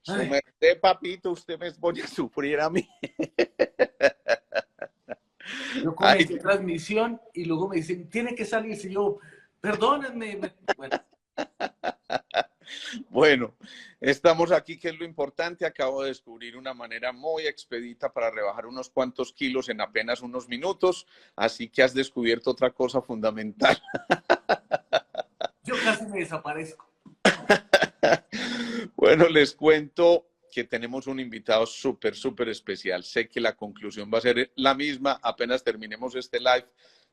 Su Ay, merced, papito, usted me pone a sufrir a mí. yo Ay, comencé transmisión y luego me dicen, tiene que salirse. Y yo, perdónenme. Bueno, bueno, estamos aquí, que es lo importante. Acabo de descubrir una manera muy expedita para rebajar unos cuantos kilos en apenas unos minutos, así que has descubierto otra cosa fundamental. yo casi me desaparezco. Bueno, les cuento que tenemos un invitado súper especial. Sé que la conclusión va a ser la misma apenas terminemos este live.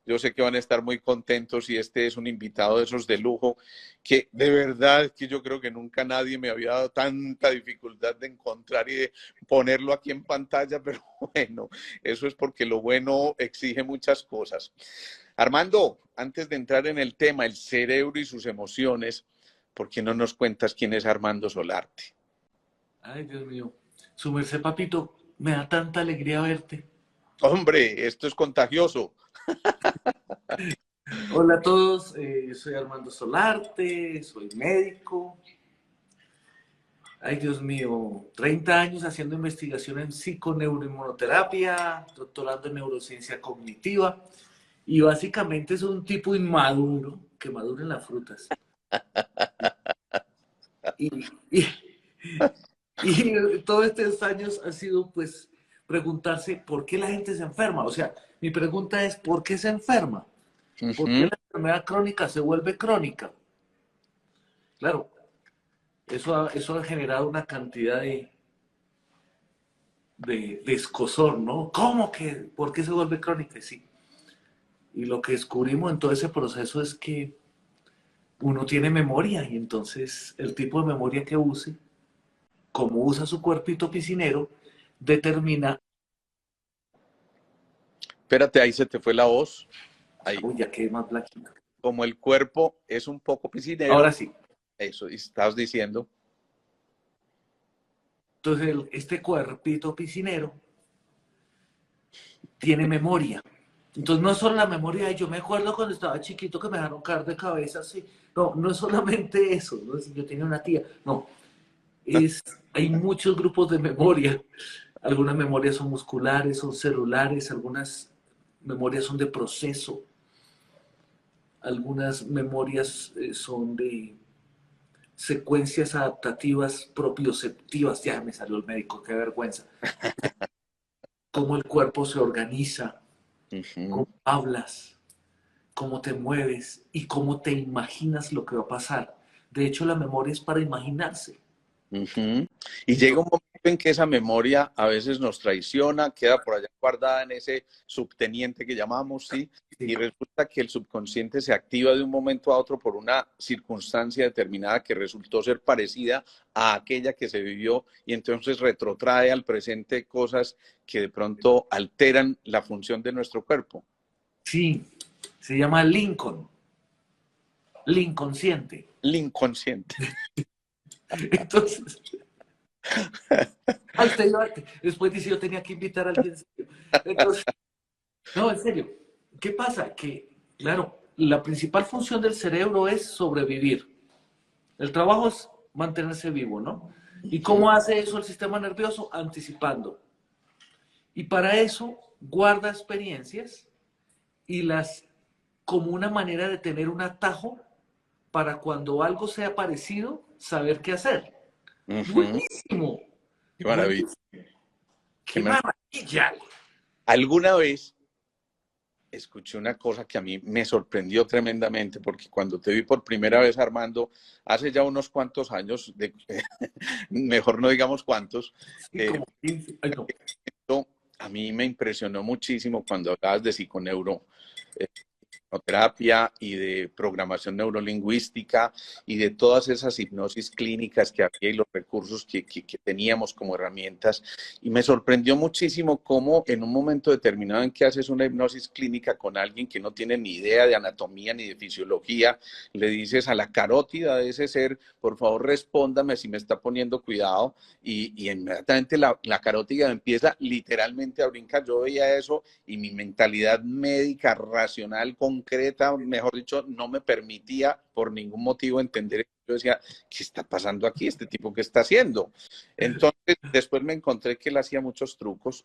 Yo sé que van a estar muy contentos y este es un invitado de esos de lujo que de verdad que yo creo que nunca nadie me había dado tanta dificultad de encontrar y de ponerlo aquí en pantalla, pero bueno, eso es porque lo bueno exige muchas cosas. Armando, antes de entrar en el tema, el cerebro y sus emociones, ¿por qué no nos cuentas quién es Armando Solarte? Ay, Dios mío. Su merced, papito, me da tanta alegría verte. Hombre, esto es contagioso. Hola a todos, soy Armando Solarte, soy médico. Ay, Dios mío, 30 años haciendo investigación en psiconeuroinmunoterapia, doctorando en neurociencia cognitiva. Y básicamente es un tipo inmaduro que madura en las frutas. Y, y, y todos estos años ha sido, pues, preguntarse por qué la gente se enferma. O sea, mi pregunta es, ¿por qué se enferma? ¿Por qué Ujú. la enfermedad crónica se vuelve crónica? Claro, eso ha generado una cantidad de escozor, ¿no? ¿Cómo que? ¿Por qué se vuelve crónica? Sí. Y lo que descubrimos en todo ese proceso es que uno tiene memoria y entonces el tipo de memoria que use, como usa su cuerpito piscinero, determina. Espérate, ahí se te fue la voz. Ahí, Uy, ya quedé más blanquito. como el cuerpo es un poco piscinero, Ahora sí. eso, y estás diciendo. Entonces, este cuerpito piscinero tiene memoria. Entonces, no es solo la memoria de yo me acuerdo cuando estaba chiquito que me dejaron caer de cabeza así. No, no es solamente eso. No es, yo tenía una tía. No, hay muchos grupos de memoria. Algunas memorias son musculares, son celulares, algunas memorias son de proceso, algunas memorias son de secuencias adaptativas propioceptivas. Ya me salió el médico, qué vergüenza. Cómo el cuerpo se organiza, Ujú. cómo hablas, cómo te mueves y cómo te imaginas lo que va a pasar. De hecho, la memoria es para imaginarse. Ujú. Y llega Entonces, un momento en que esa memoria a veces nos traiciona, queda por allá guardada en ese subteniente que llamamos, ¿sí? sí, Y resulta que el subconsciente se activa de un momento a otro por una circunstancia determinada que resultó ser parecida a aquella que se vivió y entonces retrotrae al presente cosas que de pronto alteran la función de nuestro cuerpo. sí, se llama Lincoln, Lincolnciente. El inconsciente. Entonces, usted iba, después dice yo tenía que invitar a alguien. Entonces, no, en serio, ¿qué pasa? Que, claro, la principal función del cerebro es sobrevivir. El trabajo es mantenerse vivo, ¿no? ¿Y Ujú. cómo hace eso el sistema nervioso? Anticipando. Y para eso guarda experiencias y las como una manera de tener un atajo para cuando algo sea parecido, saber qué hacer. Ujú. Buenísimo, Qué maravilla. buenísimo, Qué qué mar- maravilla. Alguna vez escuché una cosa que a mí me sorprendió tremendamente, porque cuando te vi por primera vez, Armando, hace ya unos cuantos años, mejor no digamos cuántos, Sí, como 15, ay, no. a mí me impresionó muchísimo cuando hablabas de psiconeuro, terapia y de programación neurolingüística y de todas esas hipnosis clínicas que había y los recursos que teníamos como herramientas. Y me sorprendió muchísimo cómo en un momento determinado en que haces una hipnosis clínica con alguien que no tiene ni idea de anatomía ni de fisiología, le dices a la carótida de ese ser, por favor respóndame si me está poniendo cuidado y inmediatamente la carótida empieza literalmente a brincar. Yo veía eso y mi mentalidad médica, racional, concreta, mejor dicho, no me permitía por ningún motivo entender Yo decía, ¿qué está pasando aquí? ¿Este tipo qué está haciendo? Entonces, después me encontré que él hacía muchos trucos.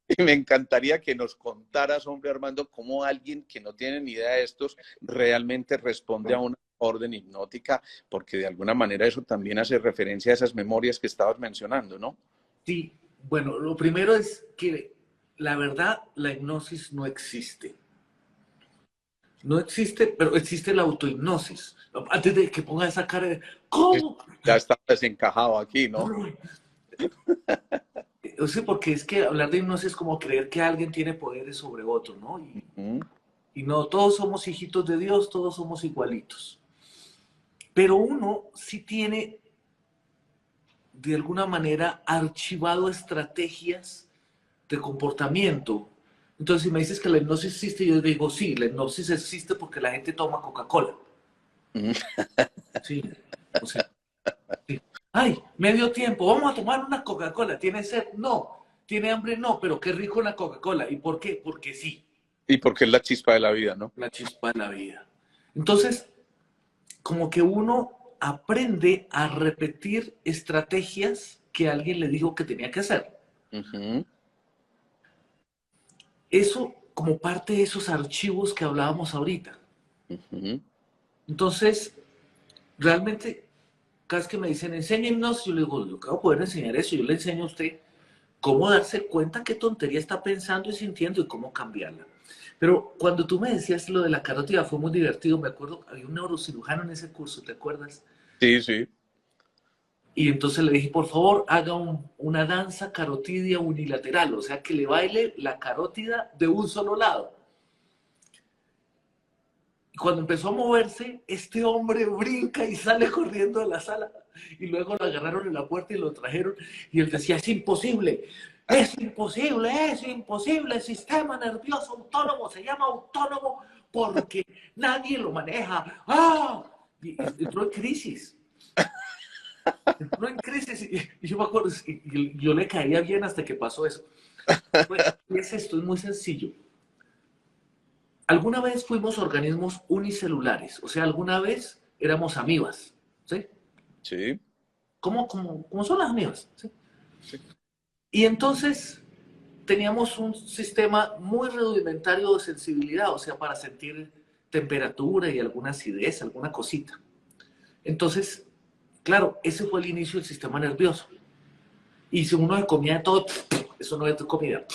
Y me encantaría que nos contaras, hombre Armando, cómo alguien que no tiene ni idea de estos realmente responde a una orden hipnótica, porque de alguna manera eso también hace referencia a esas memorias que estabas mencionando, ¿no? Sí, bueno, lo primero es que la verdad, la hipnosis no existe. No existe, pero existe la autohipnosis. Antes de que ponga esa cara de, ¿cómo? Ya está desencajado aquí, ¿no? O sea, porque es que hablar de hipnosis es como creer que alguien tiene poderes sobre otro, ¿no? Uh-huh. Y no, todos somos hijitos de Dios, todos somos igualitos. Pero uno sí tiene, de alguna manera, archivado estrategias de comportamiento. Entonces, si me dices que la hipnosis existe, yo digo, sí, la hipnosis existe porque la gente toma Coca-Cola. Uh-huh. Sí, o sea, sí. Ay, medio tiempo, vamos a tomar una Coca-Cola. ¿Tiene sed? No. ¿Tiene hambre? No, pero qué rico una Coca-Cola. ¿Y por qué? Porque sí, Y porque es la chispa de la vida, ¿no? la chispa de la vida. Entonces, como que uno aprende a repetir estrategias que alguien le dijo que tenía que hacer. Uh-huh. Eso como parte de esos archivos que hablábamos ahorita. Uh-huh. Entonces, realmente, cada vez que me dicen, enséñennos, yo le digo, yo acabo de poder enseñar eso, yo le enseño a usted cómo darse cuenta qué tontería está pensando y sintiendo y cómo cambiarla. Pero cuando tú me decías lo de la carótida fue muy divertido, me acuerdo, había un neurocirujano en ese curso, ¿te acuerdas? Sí, sí. Y entonces le dije, por favor, haga una danza carotidia unilateral, o sea, que le baile la carótida de un solo lado. Y cuando empezó a moverse, este hombre brinca y sale corriendo de la sala. Y luego lo agarraron en la puerta y lo trajeron. Y él decía, es imposible, el sistema nervioso autónomo se llama autónomo porque nadie lo maneja. ¡Ah! Y entró en crisis. Entró en crisis y yo me acuerdo, y yo le caía bien hasta que pasó eso. Pues, es esto, es muy sencillo. Alguna vez fuimos organismos unicelulares, o sea, alguna vez éramos amibas, ¿sí? Sí. ¿Cómo son las amibas? ¿Sí? Sí. Y entonces teníamos un sistema muy rudimentario de sensibilidad, o sea, para sentir temperatura y alguna acidez, alguna cosita. Entonces, claro, ese fue el inicio del sistema nervioso. Y si uno se comía de todo, eso no es comida.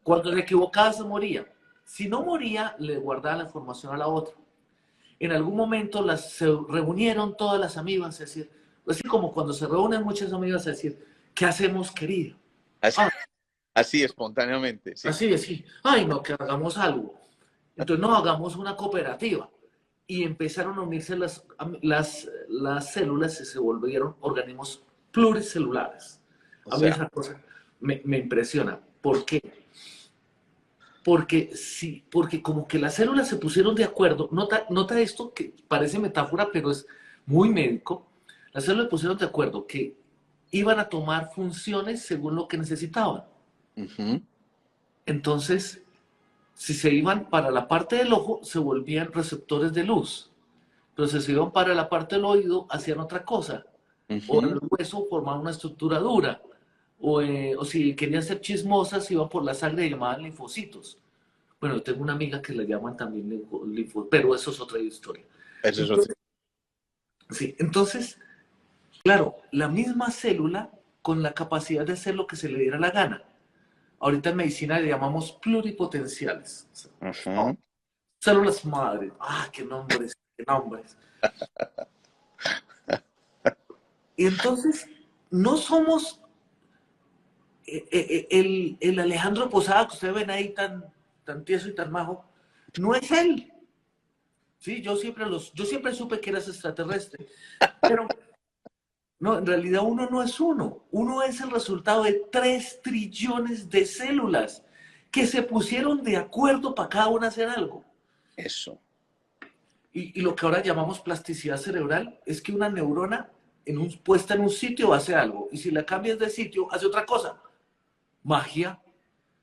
Cuando se equivocaba, se moría. Si no moría, le guardaba la información a la otra. En algún momento se reunieron todas las amigas a decir, así como cuando se reúnen muchas amigas a decir, ¿qué hacemos, querido? Así, Ah, así espontáneamente, sí. así, ay, no, que hagamos algo. Entonces, no, hagamos una cooperativa. Y empezaron a unirse las células y se volvieron organismos pluricelulares. O A mí sea, esa cosa me impresiona. ¿Por qué? Porque sí, porque como que las células se pusieron de acuerdo, nota esto que parece metáfora, pero es muy médico. Las células se pusieron de acuerdo que iban a tomar funciones según lo que necesitaban. uh-huh. Entonces, si se iban para la parte del ojo, se volvían receptores de luz. Pero si se iban para la parte del oído, hacían otra cosa. O en Uh-huh. el hueso formaban una estructura dura. O si querían ser chismosas, iban por la sangre y llamaban linfocitos. Bueno, tengo una amiga que le llaman también linfo, pero eso es otra historia. Eso es otro. Entonces, sí, entonces, claro, la misma célula con la capacidad de hacer lo que se le diera la gana. Ahorita en medicina le llamamos pluripotenciales. Uh-huh. Oh, células madre. Ah, qué nombres, qué nombres. Y entonces, no somos el Alejandro Posada que ustedes ven ahí tan tieso y tan majo. No es él. Sí, yo siempre supe que eras extraterrestre. Pero no, en realidad uno no es uno. Uno es el resultado de 3 trillones de células que se pusieron de acuerdo para cada una hacer algo. Eso. Y lo que ahora llamamos plasticidad cerebral es que una neurona puesta en un sitio hace algo. Y si la cambias de sitio, hace otra cosa. Magia.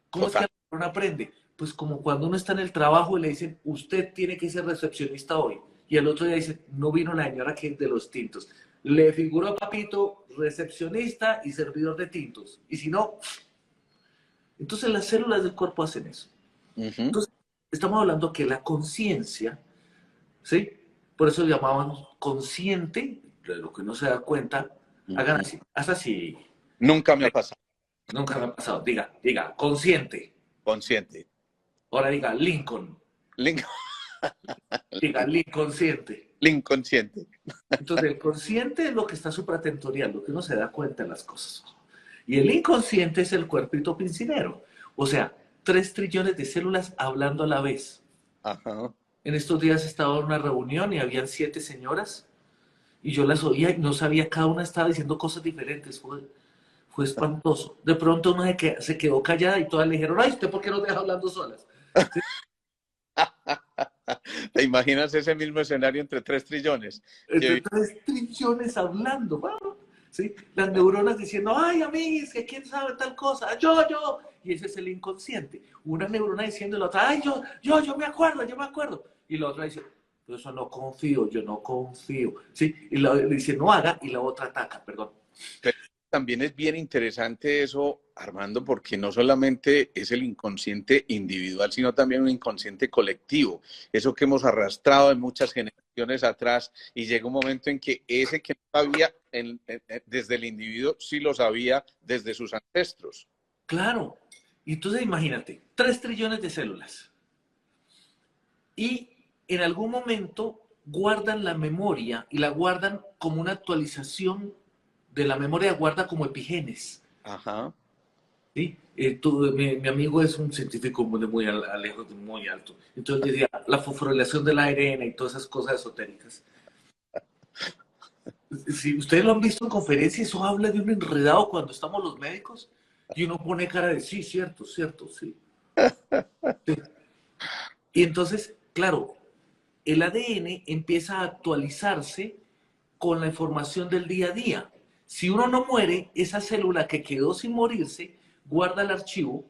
¿Cómo es que Total. la neurona aprende? Pues como cuando uno está en el trabajo y le dicen, usted tiene que ser recepcionista hoy. Y el otro día dice, no vino la señora que es de los tintos. Le figuró papito, recepcionista y servidor de tintos. Y si no, entonces las células del cuerpo hacen eso. Ujú, Entonces, estamos hablando que la conciencia, ¿sí? Por eso llamaban consciente, de lo que no se da cuenta, hagan ujú. así, haz así. Nunca me ha pasado. Nunca me ha pasado. Diga, consciente. Consciente. Ahora diga, Lincoln. Lin- Diga, inconsciente. Inconsciente. Entonces, el consciente es lo que está supratentorial, lo que uno se da cuenta de las cosas. Y el inconsciente es el cuerpito piscinero. O sea, 3 trillones de células hablando a la vez. Ajá. En estos días estaba en una reunión y habían 7 señoras y yo las oía y no sabía, cada una estaba diciendo cosas diferentes. Fue espantoso. De pronto una se quedó callada y todas le dijeron, ay, ¿usted por qué no deja hablando solas? ¿Sí? ¿Te imaginas ese mismo escenario entre 3 trillones? Entre 3 trillones hablando, ¿no? ¿Sí? Las neuronas diciendo, ay, amiguis, que quién sabe tal cosa, yo. Y ese es el inconsciente. Una neurona diciendo y la otra, ay, yo me acuerdo, yo me acuerdo. Y la otra dice, pero eso no confío, yo no confío. ¿Sí? Y la dice, no haga, y la otra ataca, perdón. Pero también es bien interesante eso, Armando, porque no solamente es el inconsciente individual, sino también un inconsciente colectivo. Eso que hemos arrastrado en muchas generaciones atrás y llega un momento en que ese que no sabía desde el individuo sí lo sabía desde sus ancestros. Claro. Y entonces imagínate, 3 trillones de células. Y en algún momento guardan la memoria y la guardan como una actualización de la memoria, guarda como epigenes. Ajá. ¿Sí? Mi amigo es un científico muy lejos, muy alto. Entonces decía, la fosforilación del ARN y todas esas cosas esotéricas. Si ustedes lo han visto en conferencias, eso habla de un enredado cuando estamos los médicos y uno pone cara de sí, cierto, cierto, sí. Sí. Y entonces, claro, el ADN empieza a actualizarse con la información del día a día. Si uno no muere, esa célula que quedó sin morirse guarda el archivo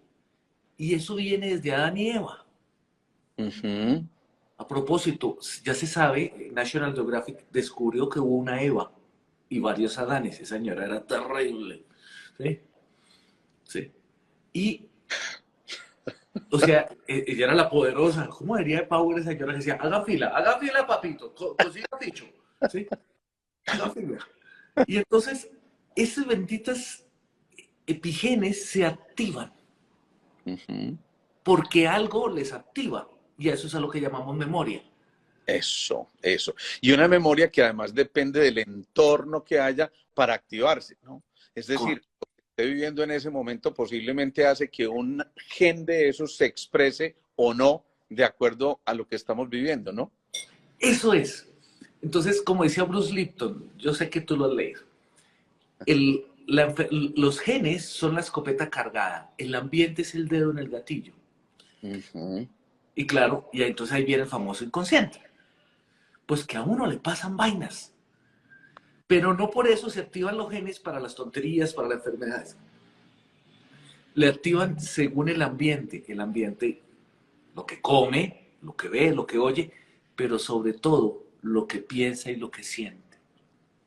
y eso viene desde Adán y Eva. Ujú. A propósito, ya se sabe, National Geographic descubrió que hubo una Eva y varios Adanes. Esa señora era terrible. ¿Sí? Sí. Y, o sea, ella era la poderosa. ¿Cómo diría de Power esa señora que decía, haga fila, papito, consiga dicho. ¿Sí? Haga fila. Y entonces, esas benditas epigenes se activan Ujú. porque algo les activa. Y eso es a lo que llamamos memoria. Eso, eso. Y una memoria que además depende del entorno que haya para activarse, ¿no? Es decir, lo que esté viviendo en ese momento posiblemente hace que un gen de esos se exprese o no de acuerdo a lo que estamos viviendo, ¿no? Eso es. Entonces, como decía Bruce Lipton, yo sé que tú lo has leído, los genes son la escopeta cargada, el ambiente es el dedo en el gatillo. Ujú. Y claro, y entonces ahí viene el famoso inconsciente. Pues que a uno le pasan vainas, pero no por eso se activan los genes para las tonterías, para las enfermedades. Le activan según el ambiente, lo que come, lo que ve, lo que oye, pero sobre todo lo que piensa y lo que siente.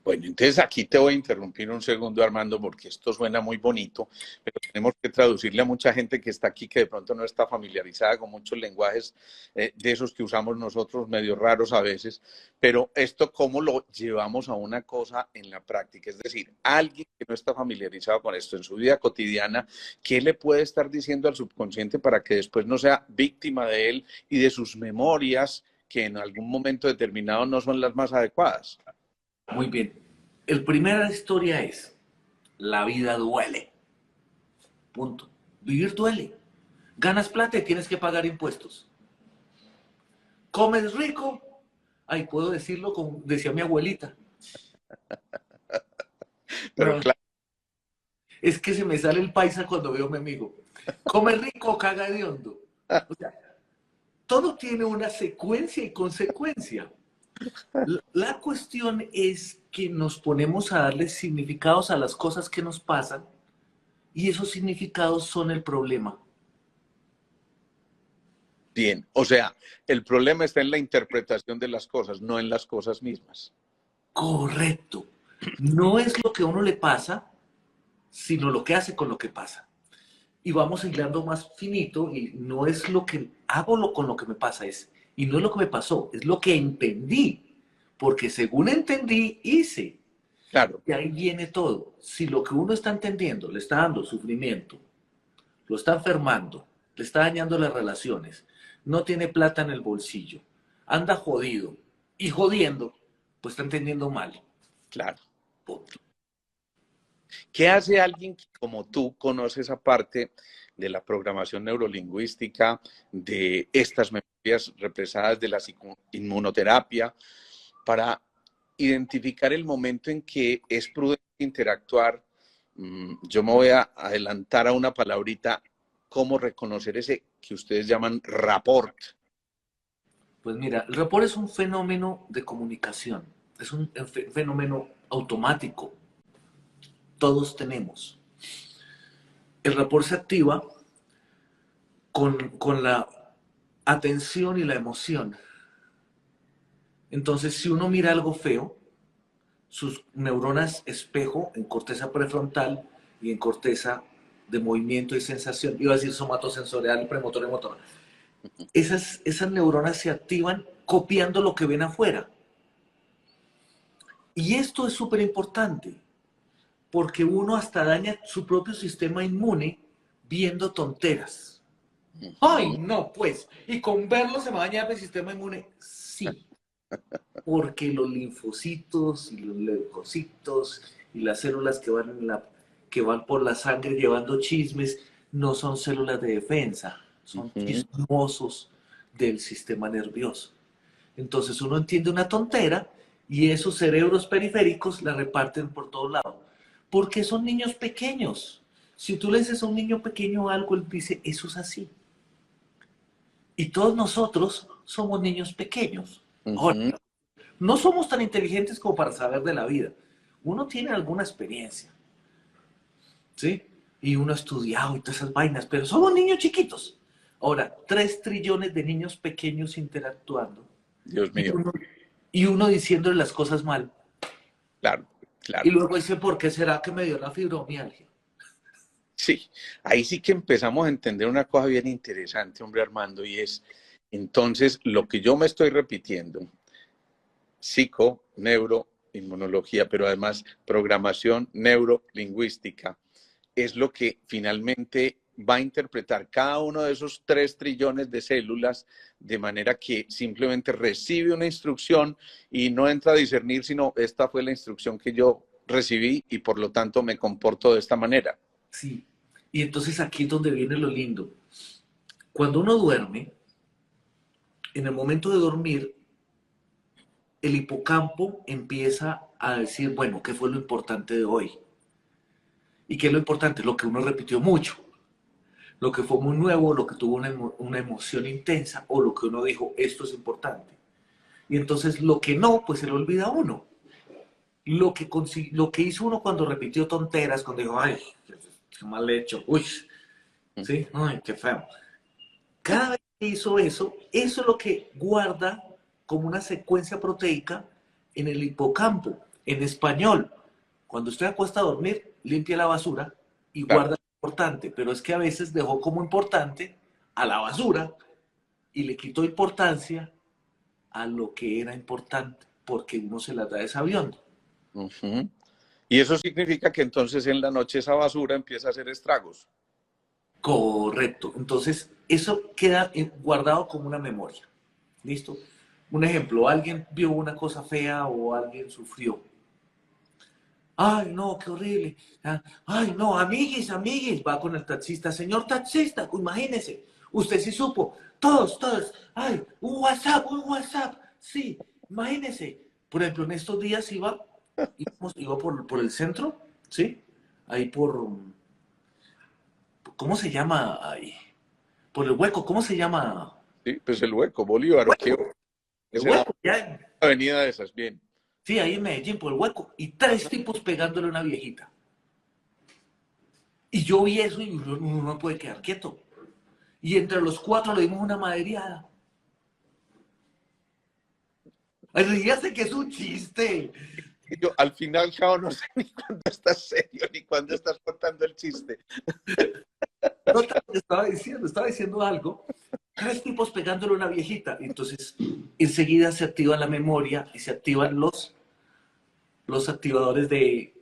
Bueno, entonces aquí te voy a interrumpir un segundo, Armando, porque esto suena muy bonito, pero tenemos que traducirle a mucha gente que está aquí que de pronto no está familiarizada con muchos lenguajes de esos que usamos nosotros, medio raros a veces, pero esto cómo lo llevamos a una cosa en la práctica, es decir, alguien que no está familiarizado con esto en su vida cotidiana, ¿qué le puede estar diciendo al subconsciente para que después no sea víctima de él y de sus memorias que en algún momento determinado no son las más adecuadas? Muy bien. El primera historia es, la vida duele. Punto. Vivir duele. Ganas plata y tienes que pagar impuestos. Comes rico. Ay, puedo decirlo como decía mi abuelita. Pero No, claro. es que se me sale el paisa cuando veo a mi amigo. Come rico, caga de hondo. O sea, todo tiene una secuencia y consecuencia. La cuestión es que nos ponemos a darle significados a las cosas que nos pasan y esos significados son el problema. Bien, o sea, el problema está en la interpretación de las cosas, no en las cosas mismas. Correcto. No es lo que a uno le pasa, sino lo que hace con lo que pasa. Y vamos hilando más finito y no es lo que hago con lo que me pasa, y no es lo que me pasó, es lo que entendí. Porque según entendí, hice. Claro, Y ahí viene todo. Si lo que uno está entendiendo le está dando sufrimiento, lo está enfermando, le está dañando las relaciones, no tiene plata en el bolsillo, anda jodido y jodiendo, pues está entendiendo mal. claro. Punto. ¿Qué hace alguien que, como tú, conoce esa parte de la programación neurolingüística, de estas memorias represadas de la inmunoterapia, para identificar el momento en que es prudente interactuar? Yo me voy a adelantar a una palabrita, cómo reconocer ese que ustedes llaman rapport. Pues mira, el rapport es un fenómeno de comunicación, es un fenómeno automático, todos tenemos. El rapport se activa con la atención y la emoción. Entonces, si uno mira algo feo, sus neuronas espejo en corteza prefrontal y en corteza de movimiento y sensación, iba a decir somatosensorial, premotor y motor, esas neuronas se activan copiando lo que ven afuera. Y esto es súper importante, porque uno hasta daña su propio sistema inmune viendo tonteras. Ay, no, pues, y con verlo se me va a dañar el sistema inmune. Sí, porque los linfocitos y los leucocitos y las células que van por la sangre llevando chismes no son células de defensa, son chismosos del sistema nervioso. Entonces uno entiende una tontera y esos cerebros periféricos la reparten por todos lados. Porque son niños pequeños. Si tú le dices a un niño pequeño algo, él dice, eso es así. Y todos nosotros somos niños pequeños. Ahora, no somos tan inteligentes como para saber de la vida. Uno tiene alguna experiencia, ¿sí? Y uno ha estudiado y todas esas vainas, pero somos niños chiquitos. Ahora, 3 trillones de niños pequeños interactuando Dios y mío, uno diciéndole las cosas mal. claro, Y claro. luego dice, ¿por qué será que me dio la fibromialgia? Sí, ahí sí que empezamos a entender una cosa bien interesante, hombre Armando, y es, entonces, lo que yo me estoy repitiendo, psico, neuro, inmunología, pero además programación neurolingüística, es lo que finalmente va a interpretar cada uno de esos 3 trillones de células de manera que simplemente recibe una instrucción y no entra a discernir, sino esta fue la instrucción que yo recibí y por lo tanto me comporto de esta manera. Sí. Y entonces aquí es donde viene lo lindo. Cuando uno duerme, en el momento de dormir, el hipocampo empieza a decir, bueno, ¿qué fue lo importante de hoy? ¿Y qué es lo importante? Lo que uno repitió mucho, lo que fue muy nuevo, lo que tuvo una emoción intensa o lo que uno dijo, esto es importante. Y entonces lo que no, pues se le olvida a uno. Lo que hizo uno cuando repitió tonteras, cuando dijo, ay, qué mal hecho, uy, sí, ay, qué feo. Cada vez que hizo eso es lo que guarda como una secuencia proteica en el hipocampo. En español, cuando usted acuesta a dormir, limpia la basura y Claro. guarda lo importante, pero es que a veces dejó como importante a la basura y le quitó importancia a lo que era importante, porque uno se la da desaviando. Ujú. Y eso significa que entonces en la noche esa basura empieza a hacer estragos. Correcto. Entonces, eso queda guardado como una memoria. ¿Listo? Un ejemplo, alguien vio una cosa fea o alguien sufrió. Ay, no, qué horrible. Ay, no, amiguis, amiguis. Va con el taxista. Señor taxista, imagínese. Usted sí supo. Todos. Ay, un WhatsApp, un WhatsApp. Sí, imagínese. Por ejemplo, en estos días iba por el centro, ¿sí? Ahí ¿cómo se llama ahí? Por el hueco, ¿cómo se llama? Sí, pues el hueco, Bolívar, ¿o qué? El Esa era hueco, ya. una avenida de esas, bien. Sí, ahí en Medellín, por el hueco. Y 3 tipos pegándole a una viejita. Y yo vi eso y uno no puede quedar quieto. Y entre los cuatro le dimos una maderiada. Ay, ríase que es un chiste. Yo al final, Chao, no sé ni cuándo estás serio ni cuándo estás contando el chiste. No te lo que estaba diciendo algo. Tres tipos pegándole a una viejita. Entonces, enseguida se activa la memoria y se activan los activadores de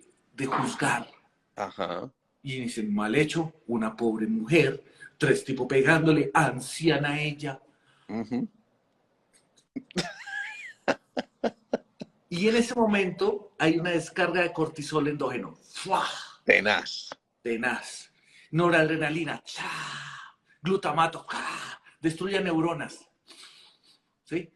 juzgar. Ajá. Y dicen, mal hecho, una pobre mujer, tres tipos pegándole, anciana ella. Uh-huh. Y en ese momento hay una descarga de cortisol endógeno. ¡Fua! Tenaz. Tenaz. Noradrenalina. ¡Cha! Glutamato. ¡Ca! Destruye neuronas. ¿Sí?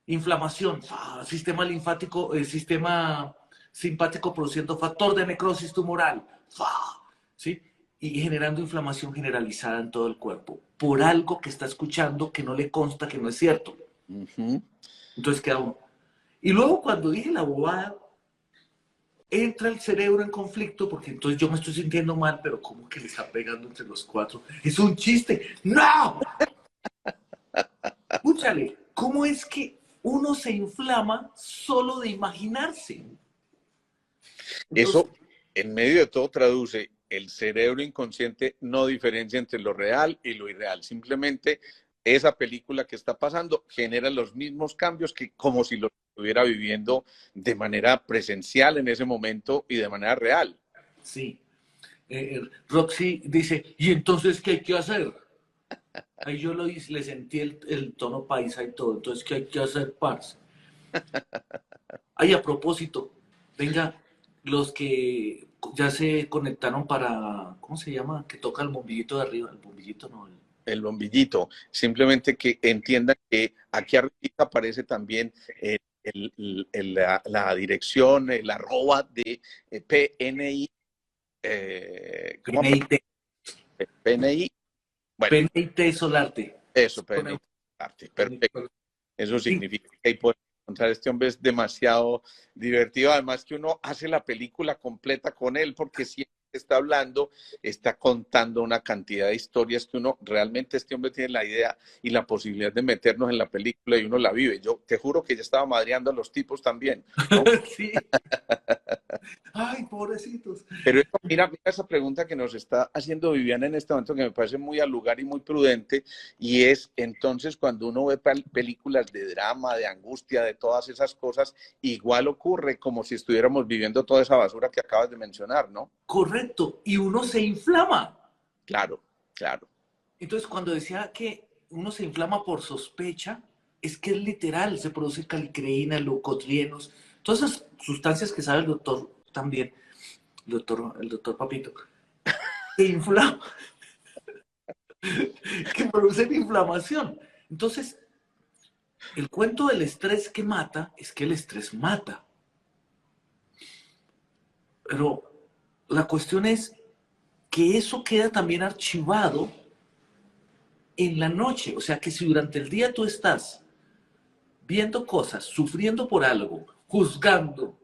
Inflamación. ¡Fa! Sistema linfático, sistema simpático produciendo factor de necrosis tumoral. ¡Fa! ¿Sí? Y generando inflamación generalizada en todo el cuerpo. Por algo que está escuchando que no le consta que no es cierto. Uh-huh. Entonces queda uno. Y luego cuando dije la bobada, entra el cerebro en conflicto porque entonces yo me estoy sintiendo mal, pero ¿cómo que le está pegando entre los cuatro? Es un chiste. ¡No! Escúchale, ¿cómo es que uno se inflama solo de imaginarse? Entonces, Eso, en medio de todo, traduce el cerebro inconsciente no diferencia entre lo real y lo irreal. Simplemente esa película que está pasando genera los mismos cambios que como si lo estuviera viviendo de manera presencial en ese momento y de manera real. sí. Roxy dice, ¿y entonces qué hay que hacer? Ahí yo le sentí el tono paisa y todo. Entonces, ¿qué hay que hacer, parce? Ay, a propósito, venga, los que ya se conectaron para, ¿cómo se llama? Que toca el bombillito de arriba, el bombillito no. El bombillito, simplemente que entiendan que aquí arriba aparece también la dirección, el arroba de PNI, ¿cómo? PNIT, PNI, bueno, PNIT Solarte. eso, PNI, perfecto. Eso Sí, significa que ahí podemos encontrar este hombre es demasiado divertido. Además que uno hace la película completa con él porque siempre está hablando, está contando una cantidad de historias que uno realmente este hombre tiene la idea y la posibilidad de meternos en la película y uno la vive. Yo te juro que ya estaba madreando a los tipos también, ¿no? sí. Ay, pobrecitos. Pero eso, mira esa pregunta que nos está haciendo Viviana en este momento que me parece muy al lugar y muy prudente, y es entonces cuando uno ve películas de drama, de angustia, de todas esas cosas, igual ocurre como si estuviéramos viviendo toda esa basura que acabas de mencionar, ¿no? Correcto. Y uno se inflama. Claro, claro. Entonces, cuando decía que uno se inflama por sospecha, es que es literal, se produce calicreína, leucotrienos, todas esas sustancias que sabe el doctor también, el doctor Papito, que inflama, que producen inflamación. Entonces, el cuento del estrés que mata es que el estrés mata. Pero la cuestión es que eso queda también archivado en la noche. O sea, que si durante el día tú estás viendo cosas, sufriendo por algo, juzgando,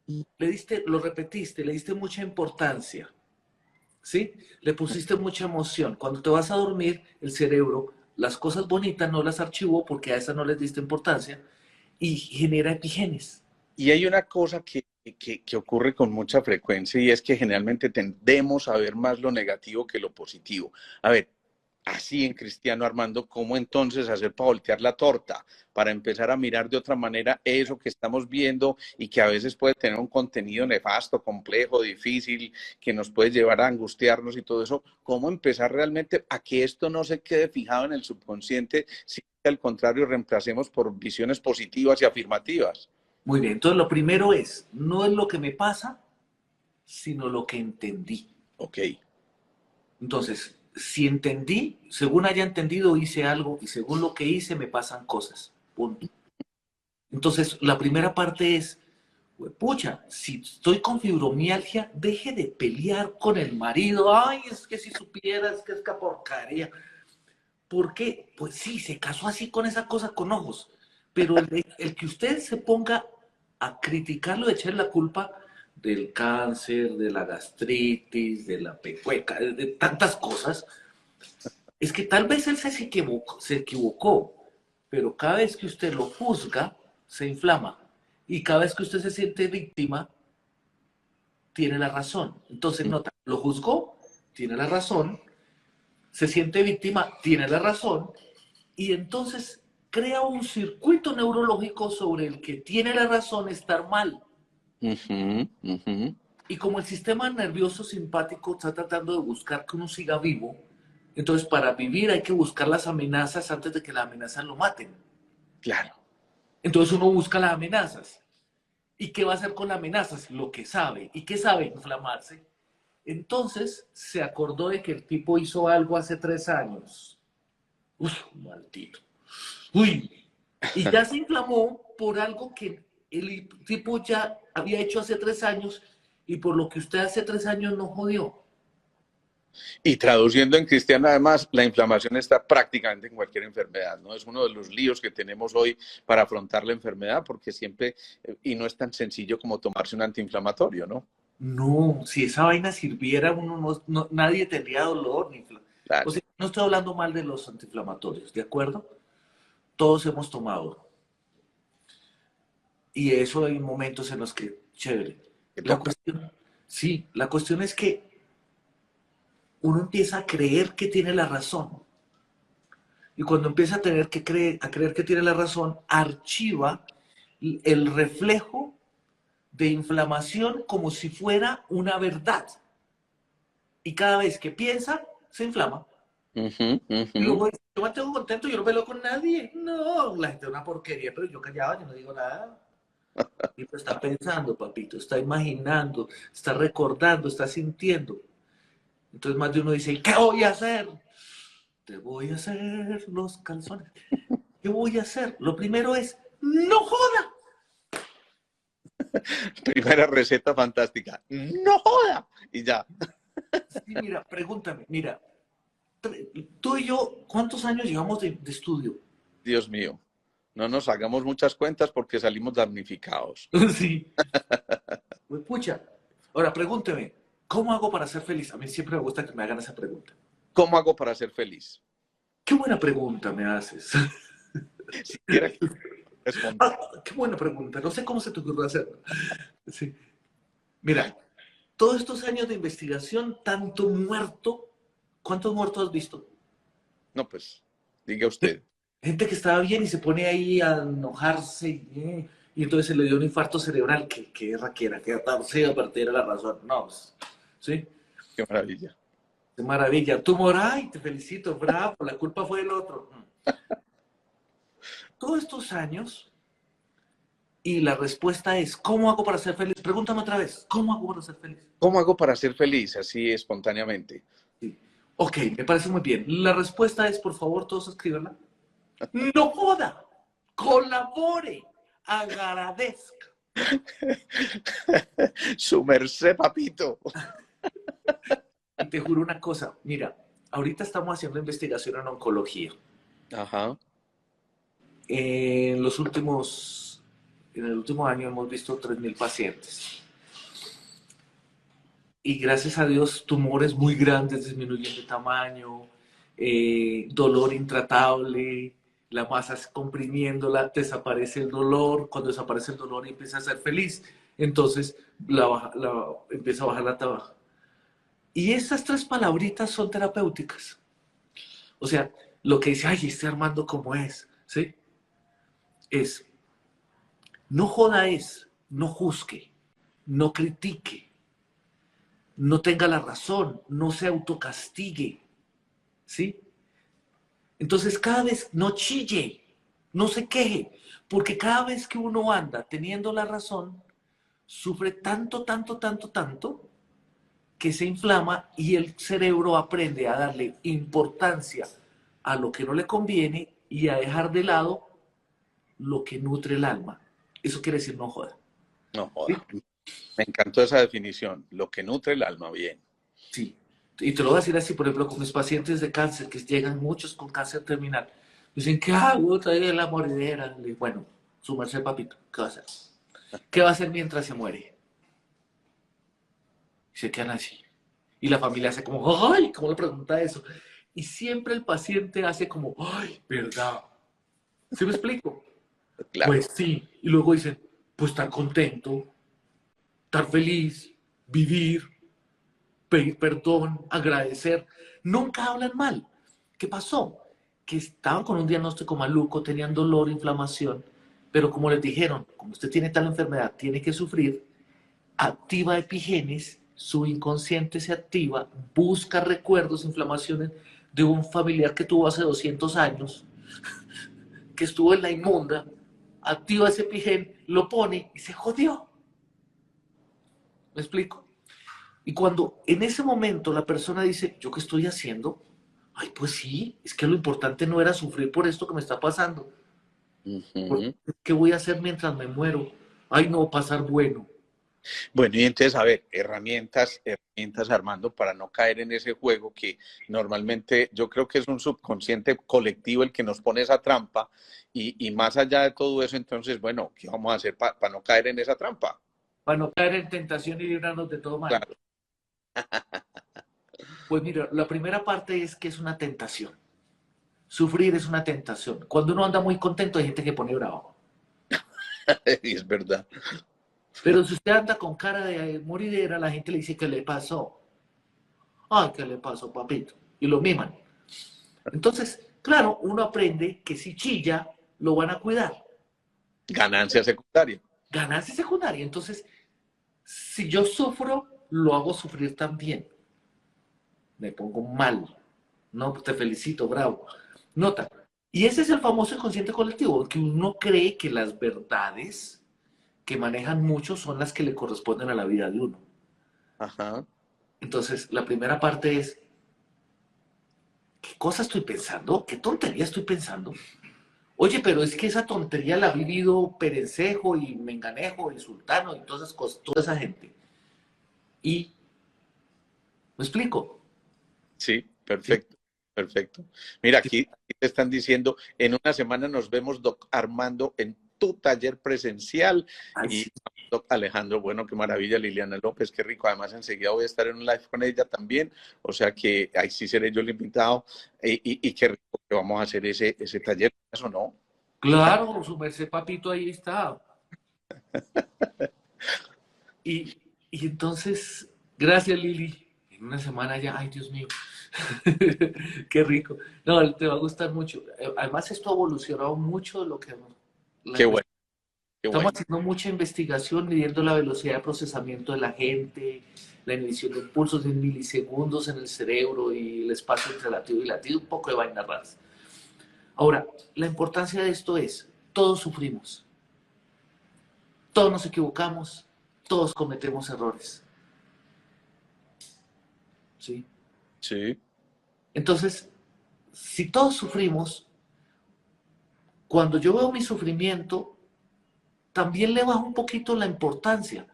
le diste, lo repetiste, le diste mucha importancia, ¿sí? Le pusiste mucha emoción. Cuando te vas a dormir, el cerebro, las cosas bonitas no las archivó porque a esas no les diste importancia y genera epigenes. Y hay una cosa que ocurre con mucha frecuencia y es que generalmente tendemos a ver más lo negativo que lo positivo. A ver, así en Cristiano Armando, ¿cómo entonces hacer para voltear la torta? Para empezar a mirar de otra manera eso que estamos viendo y que a veces puede tener un contenido nefasto, complejo, difícil, que nos puede llevar a angustiarnos y todo eso. ¿Cómo empezar realmente a que esto no se quede fijado en el subconsciente, sino que al contrario reemplacemos por visiones positivas y afirmativas? Muy bien, entonces lo primero es, no es lo que me pasa, sino lo que entendí. Ok. Entonces, si entendí, según haya entendido, hice algo y según lo que hice, me pasan cosas. Punto. Entonces, la primera parte es, pucha, si estoy con fibromialgia, deje de pelear con el marido. Ay, es que si supieras que es que porcaria. ¿Por qué? Pues sí, se casó así con esa cosa con ojos. Pero el que usted se ponga a criticarlo, de echarle la culpa, del cáncer, de la gastritis, de la pecueca, de tantas cosas, es que tal vez él se equivocó, pero cada vez que usted lo juzga, se inflama. Y cada vez que usted se siente víctima, tiene la razón. Entonces, nota, lo juzgó, tiene la razón, se siente víctima, tiene la razón, y entonces crea un circuito neurológico sobre el que tiene la razón estar mal. Ujú, ujú. Y como el sistema nervioso simpático está tratando de buscar que uno siga vivo, entonces para vivir hay que buscar las amenazas antes de que las amenazas lo maten. Claro. Entonces uno busca las amenazas. ¿Y qué va a hacer con las amenazas? Lo que sabe. ¿Y qué sabe? Inflamarse. Entonces se acordó de que el tipo hizo algo hace 3 años. Uf, maldito. Uy. Y ya se inflamó por algo que el tipo ya había hecho hace 3 años y por lo que usted hace 3 años no jodió. Y traduciendo en cristiano, además, la inflamación está prácticamente en cualquier enfermedad, ¿no? Es uno de los líos que tenemos hoy para afrontar la enfermedad, porque siempre, y no es tan sencillo como tomarse un antiinflamatorio, ¿no? No, si esa vaina sirviera, uno nadie tendría dolor ni o Claro. sea, no estoy hablando mal de los antiinflamatorios, ¿de acuerdo? Todos hemos tomado. Y eso hay momentos en los que, chévere. Que La toca. cuestión, sí, la cuestión es que uno empieza a creer que tiene la razón. Y cuando empieza a creer que tiene la razón, archiva el reflejo de inflamación como si fuera una verdad. Y cada vez que piensa, se inflama. Ujú, Y ujú. luego dice, yo me tengo contento, yo no peleo con nadie. No, la gente es una porquería, pero yo callado, yo no digo nada. Y pues está pensando, papito, está imaginando, está recordando, está sintiendo. Entonces más de uno dice, ¿qué voy a hacer? Te voy a hacer los calzones. ¿Qué voy a hacer? Lo primero es, no joda. Primera receta fantástica. ¡No joda! Y ya. Sí, mira, pregúntame, mira, tú y yo, ¿cuántos años llevamos de estudio? Dios mío. No nos hagamos muchas cuentas porque salimos damnificados. Sí. Pues, pucha. Ahora, pregúnteme, ¿cómo hago para ser feliz? A mí siempre me gusta que me hagan esa pregunta. ¿Cómo hago para ser feliz? Qué buena pregunta me haces. Siquiera que responder. Ah, qué buena pregunta. No sé cómo se te ocurrió hacerlo. Sí. Mira, todos estos años de investigación, tanto muerto, ¿cuántos muertos has visto? No, pues, diga usted. Gente que estaba bien y se pone ahí a enojarse y entonces se le dio un infarto cerebral. ¿Qué guerra que era? Que atarse a partir de la razón. No, pues, ¿sí? Qué maravilla. Qué maravilla. Tumor, ay, te felicito, bravo, la culpa fue del otro. Todos estos años y la respuesta es, ¿cómo hago para ser feliz? Pregúntame otra vez, ¿cómo hago para ser feliz? ¿Cómo hago para ser feliz así espontáneamente? Sí. Ok, me parece muy bien. La respuesta es, por favor, todos escríbanla. No joda, colabore, agradezca. Su merced, papito. Y te juro una cosa, mira, ahorita estamos haciendo investigación en oncología. Ajá. En el último año hemos visto 3.000 pacientes. Y gracias a Dios, tumores muy grandes disminuyen de tamaño, dolor intratable, la masa comprimiéndola, desaparece el dolor, cuando desaparece el dolor y empieza a ser feliz, entonces empieza a bajar la tabaca. Y esas tres palabritas son terapéuticas. O sea, lo que dice, ay, este Armando, ¿cómo es? ¿Sí? Es, no joda es, no juzgue, no critique, no tenga la razón, no se autocastigue, ¿sí? Entonces cada vez no chille, no se queje, porque cada vez que uno anda teniendo la razón, sufre tanto, tanto, tanto, tanto, que se inflama y el cerebro aprende a darle importancia a lo que no le conviene y a dejar de lado lo que nutre el alma. Eso quiere decir no joda. No ¿Sí? joda. Me encantó esa definición. Lo que nutre el alma, bien. Sí. Y te lo voy a decir así, por ejemplo, con mis pacientes de cáncer, que llegan muchos con cáncer terminal. Dicen, ¿qué hago? Trae la moridera. Le digo, bueno, su merced, papito, ¿qué va a hacer? ¿Qué va a hacer mientras se muere? Y se quedan así. Y la familia hace como, ¡ay! ¿Cómo le pregunta eso? Y siempre el paciente hace como, ¡ay! ¿Verdad? ¿Sí me explico? Claro. Pues sí. Y luego dicen, pues estar contento, estar feliz, vivir, pedir perdón, agradecer. Nunca hablan mal. ¿Qué pasó? Que estaban con un diagnóstico maluco, tenían dolor, inflamación, pero como les dijeron, como usted tiene tal enfermedad, tiene que sufrir, activa epigenes, su inconsciente se activa, busca recuerdos, inflamaciones de un familiar que tuvo hace 200 años, que estuvo en la inmunda, activa ese epigen, lo pone y se jodió. ¿Me explico? Y cuando en ese momento la persona dice, ¿yo qué estoy haciendo? Ay, pues sí, es que lo importante no era sufrir por esto que me está pasando. Ujú. ¿Qué voy a hacer mientras me muero? Ay, no, pasar bueno. Bueno, y entonces, a ver, herramientas, Armando, para no caer en ese juego que normalmente yo creo que es un subconsciente colectivo el que nos pone esa trampa y más allá de todo eso, entonces, bueno, ¿qué vamos a hacer para no caer en esa trampa? Para no caer en tentación y librarnos de todo mal. Claro, Pues mira, la primera parte es que es una tentación. Sufrir es una tentación. Cuando uno anda muy contento hay gente que pone bravo. y es verdad. Pero si usted anda con cara de moridera, la gente le dice, ¿qué le pasó? Ay, ¿qué le pasó, papito? Y lo miman. Entonces, claro, uno aprende que si chilla, lo van a cuidar. Ganancia secundaria. Ganancia secundaria. Entonces, si yo sufro, lo hago sufrir también. Me pongo mal. No, te felicito, bravo. Nota. Y ese es el famoso inconsciente colectivo, que uno cree que las verdades que manejan muchos son las que le corresponden a la vida de uno. Ajá. Entonces, la primera parte es, ¿qué cosa estoy pensando? ¿Qué tontería estoy pensando? Oye, pero es que esa tontería la ha vivido Perencejo y Menganejo y Sultano y todas esas cosas, toda esa gente. Y, ¿me explico? Sí, ¿Sí? perfecto, perfecto. Mira, aquí te están diciendo, en una semana nos vemos, Doc Armando, en tu taller presencial Ay, y sí. Doc Alejandro, bueno, qué maravilla, Liliana López, qué rico. Además, enseguida voy a estar en un live con ella también, o sea que ahí sí seré yo el invitado y qué rico que vamos a hacer ese taller, ¿eso no? Claro, su merced papito ahí está. Y entonces, gracias Lili. En una semana ya, ay Dios mío, qué rico. No, te va a gustar mucho. Además, esto ha evolucionado mucho de lo que la Qué bueno, qué estamos bueno. haciendo mucha investigación, midiendo la velocidad de procesamiento de la gente, la emisión de impulsos en milisegundos en el cerebro y el espacio entre latido y latido, un poco de vainas raras. Ahora, la importancia de esto es, todos sufrimos, todos nos equivocamos, todos cometemos errores, ¿sí? Sí, Entonces, si todos sufrimos, cuando yo veo mi sufrimiento, también le bajo un poquito la importancia,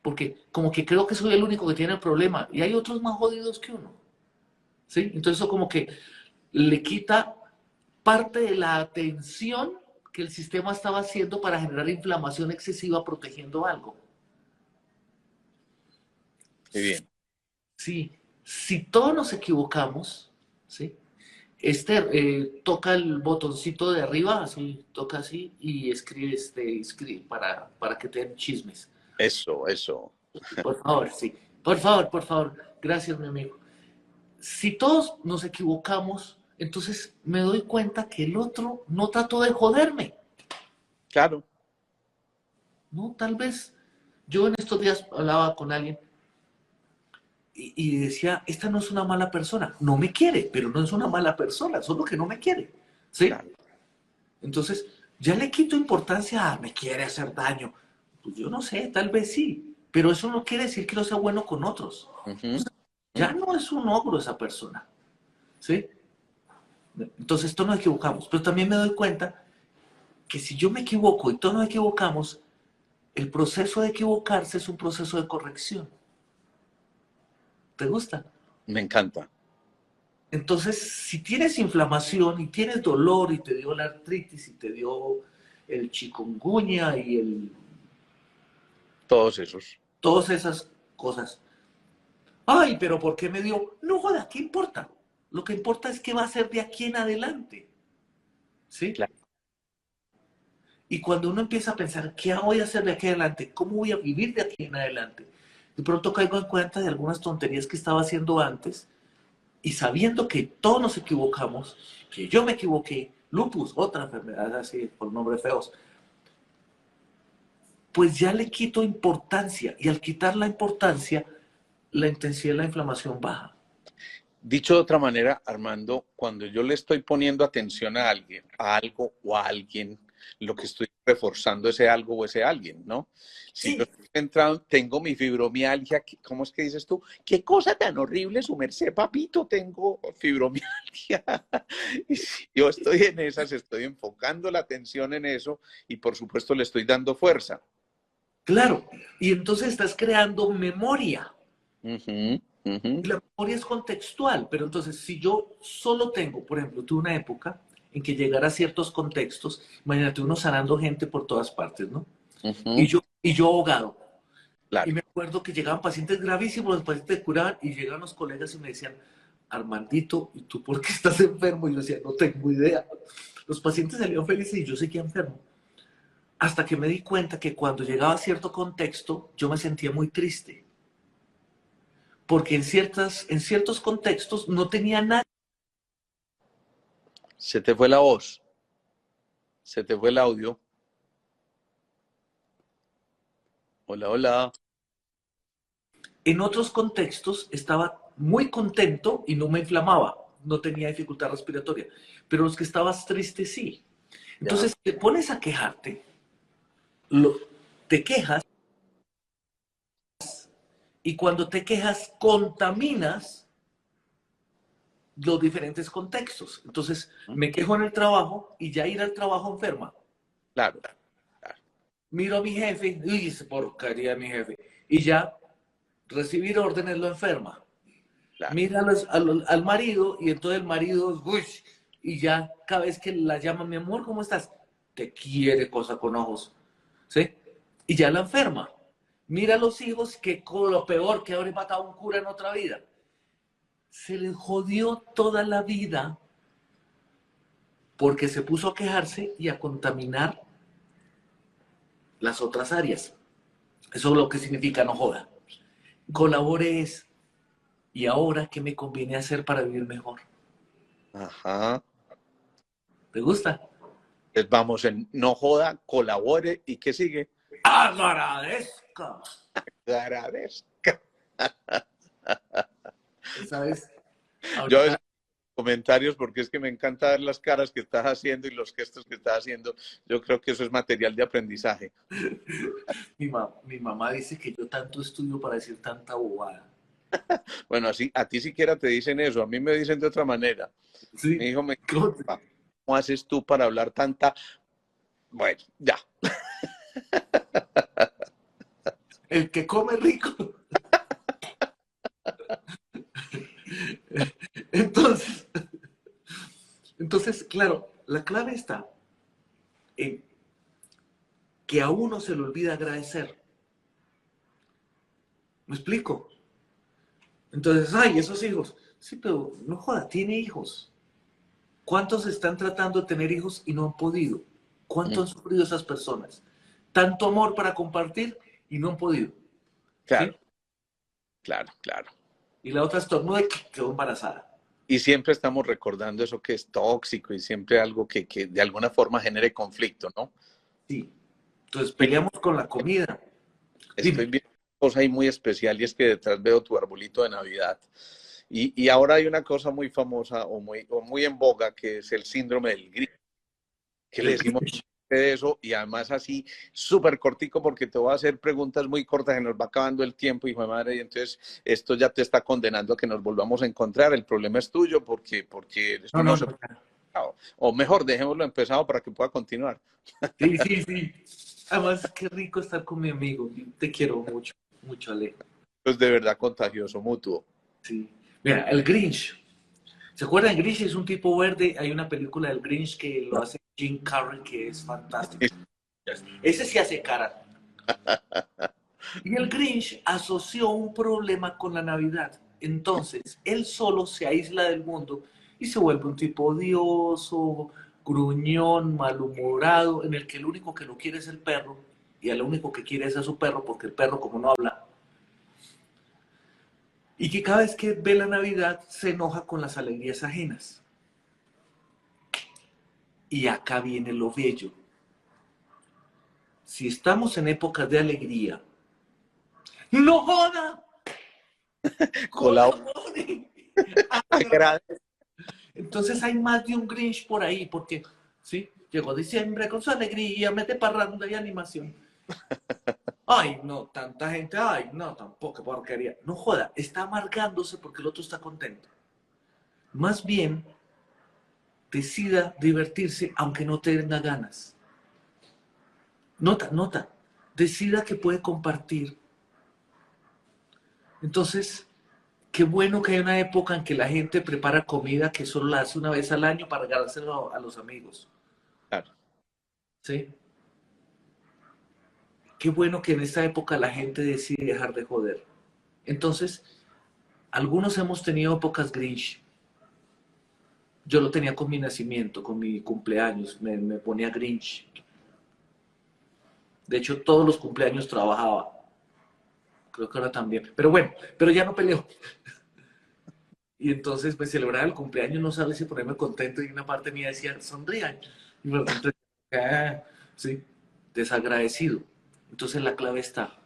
porque como que creo que soy el único que tiene el problema y hay otros más jodidos que uno, ¿sí? Entonces eso como que le quita parte de la atención que el sistema estaba haciendo para generar inflamación excesiva protegiendo algo. qué bien. Sí, si todos nos equivocamos, ¿sí? Toca el botoncito de arriba, así, toca así y escribe, escribe para que te den chismes. Eso. Por favor, sí. Por favor. Gracias, mi amigo. Si todos nos equivocamos, entonces me doy cuenta que el otro no trató de joderme. Claro, No, tal vez yo en estos días hablaba con alguien y decía, esta no es una mala persona, no me quiere, pero no es una mala persona, solo que no me quiere, ¿sí? claro. Entonces, ya le quito importancia a me quiere hacer daño. Pues yo no sé, tal vez sí, pero eso no quiere decir que no sea bueno con otros. Ujú. Ya no es un ogro esa persona, ¿sí? Entonces, todos nos equivocamos, pero también me doy cuenta que si yo me equivoco y todos nos equivocamos, el proceso de equivocarse es un proceso de corrección. ¿Te gusta? Me encanta. Entonces, si tienes inflamación y tienes dolor y te dio la artritis y te dio el chikungunya y Todos esos. todas esas cosas, Ay, pero ¿por qué me dio? No joda, ¿qué importa? Lo que importa es qué va a ser de aquí en adelante. ¿Sí? Claro. Y cuando uno empieza a pensar, ¿qué voy a hacer de aquí en adelante? ¿Cómo voy a vivir de aquí en adelante? De pronto caigo en cuenta de algunas tonterías que estaba haciendo antes y sabiendo que todos nos equivocamos, que yo me equivoqué, lupus, otra enfermedad así por nombres feos, pues ya le quito importancia y al quitar la importancia, la intensidad de la inflamación baja. Dicho de otra manera, Armando, cuando yo le estoy poniendo atención a alguien, a algo o a alguien, lo que estoy reforzando ese algo o ese alguien, ¿no? Si yo Sí, estoy centrado, tengo mi fibromialgia, ¿cómo es que dices tú? Qué cosa tan horrible, su merced, papito, tengo fibromialgia. Y si yo estoy en esas, estoy enfocando la atención en eso y por supuesto le estoy dando fuerza. claro. Y entonces estás creando memoria. Ujú, ujú. Y la memoria es contextual, pero entonces si yo solo tengo, por ejemplo, tuve una época en que llegara a ciertos contextos, imagínate uno sanando gente por todas partes, ¿no? Ujú, Y yo ahogado. Y claro. me acuerdo que llegaban pacientes gravísimos, los pacientes curaban y llegaban los colegas y me decían, Armandito, ¿y tú por qué estás enfermo? Y yo decía, no tengo idea. Los pacientes salían felices y yo seguía enfermo. Hasta que me di cuenta que cuando llegaba a cierto contexto, yo me sentía muy triste. Porque en ciertos contextos no tenía nada. Se te fue la voz, se te fue el audio. Hola, hola. En otros contextos estaba muy contento y no me inflamaba, no tenía dificultad respiratoria, pero los que estabas triste sí. Ya. Entonces te pones a quejarte, lo, te quejas y cuando te quejas contaminas los diferentes contextos. Entonces me quejo en el trabajo y ya ir al trabajo enferma. Claro, claro, Miro a mi jefe, uy, esa porcaría mi jefe, y ya recibir órdenes lo enferma. claro. Mira al marido y entonces el marido, uy, y ya cada vez que la llama, mi amor, ¿cómo estás? Te quiere cosa con ojos, ¿sí? Y ya la enferma. Mira a los hijos que con lo peor que habré matado a un cura en otra vida. Se les jodió toda la vida porque se puso a quejarse y a contaminar las otras áreas. Eso es lo que significa no joda. Colabore es, ¿y ahora qué me conviene hacer para vivir mejor? Ajá. ¿Te gusta? Entonces vamos en no joda, colabore y ¿qué sigue? Agradezca. Agradezca. ¿Sabes? Yo a veces Ahorita comentarios porque es que me encanta ver las caras que estás haciendo y los gestos que estás haciendo. Yo creo que eso es material de aprendizaje. mi mamá dice que yo tanto estudio para decir tanta bobada. Bueno, así a ti siquiera te dicen eso, a mí me dicen de otra manera. Mi Sí. hijo me ¿Cómo, dice, ¿cómo haces tú para hablar tanta? Bueno, ya. el que come rico. Entonces, entonces, claro, la clave está en que a uno se le olvida agradecer. ¿Me explico? Entonces, ay, esos hijos. Sí, pero no joda, tiene hijos. ¿Cuántos están tratando de tener hijos y no han podido? ¿Cuánto han sufrido esas personas? Tanto amor para compartir y no han podido. ¿Sí? Claro, claro, claro. Y la otra estornuda y quedó embarazada. Y siempre estamos recordando eso que es tóxico y siempre algo que de alguna forma genere conflicto, ¿no? Sí. Entonces Mira, peleamos con la comida. estoy Dime. viendo una cosa ahí muy especial y es que detrás veo tu arbolito de Navidad. Y ahora hay una cosa muy famosa o muy en boga que es el síndrome del Grinch, que le El decimos Grinch. de eso y además así súper cortico porque te voy a hacer preguntas muy cortas que nos va acabando el tiempo, hijo de madre, y entonces esto ya te está condenando a que nos volvamos a encontrar. El problema es tuyo porque No, esto no, no se no. puede. O mejor, dejémoslo empezado para que pueda continuar. Sí, sí, sí. Además, qué rico estar con mi amigo. Te quiero mucho, mucho, Ale. Es de verdad contagioso, mutuo. Sí. Mira, el Grinch. ¿Se acuerdan? Grinch es un tipo verde. Hay una película del Grinch que lo hace Jim Carrey que es fantástica. Ese sí hace cara. Y el Grinch asoció un problema con la Navidad. Entonces, él solo se aísla del mundo y se vuelve un tipo odioso, gruñón, malhumorado, en el que el único que lo quiere es el perro y el único que quiere es a su perro, porque el perro, como no habla, y que cada vez que ve la Navidad se enoja con las alegrías ajenas. Y acá viene lo bello. Si estamos en épocas de alegría, ¡no joda! Colabora. ¡Colabore! Agrade. Entonces hay más de un Grinch por ahí, porque, ¿sí? Llegó diciembre con su alegría, mete parranda y animación. Ay, no, tanta gente, ay, no, tampoco, porquería. No joda, está amargándose porque el otro está contento. Más bien, decida divertirse aunque no tenga ganas. Nota, nota, decida que puede compartir. Entonces, qué bueno que hay una época en que la gente prepara comida que solo la hace una vez al año para regalárselo a los amigos. Claro. ¿Sí? Qué bueno que en esta época la gente decide dejar de joder. Entonces, algunos hemos tenido épocas Grinch. Yo lo tenía con mi nacimiento, con mi cumpleaños, me ponía Grinch. De hecho, todos los cumpleaños trabajaba. Creo que ahora también. Pero bueno, pero ya no peleo. Y entonces, pues celebrar el cumpleaños, no sabes si ponerme contento. Y una parte mía decía, sonrían. Y bueno, entonces, sí, desagradecido. Entonces la clave está.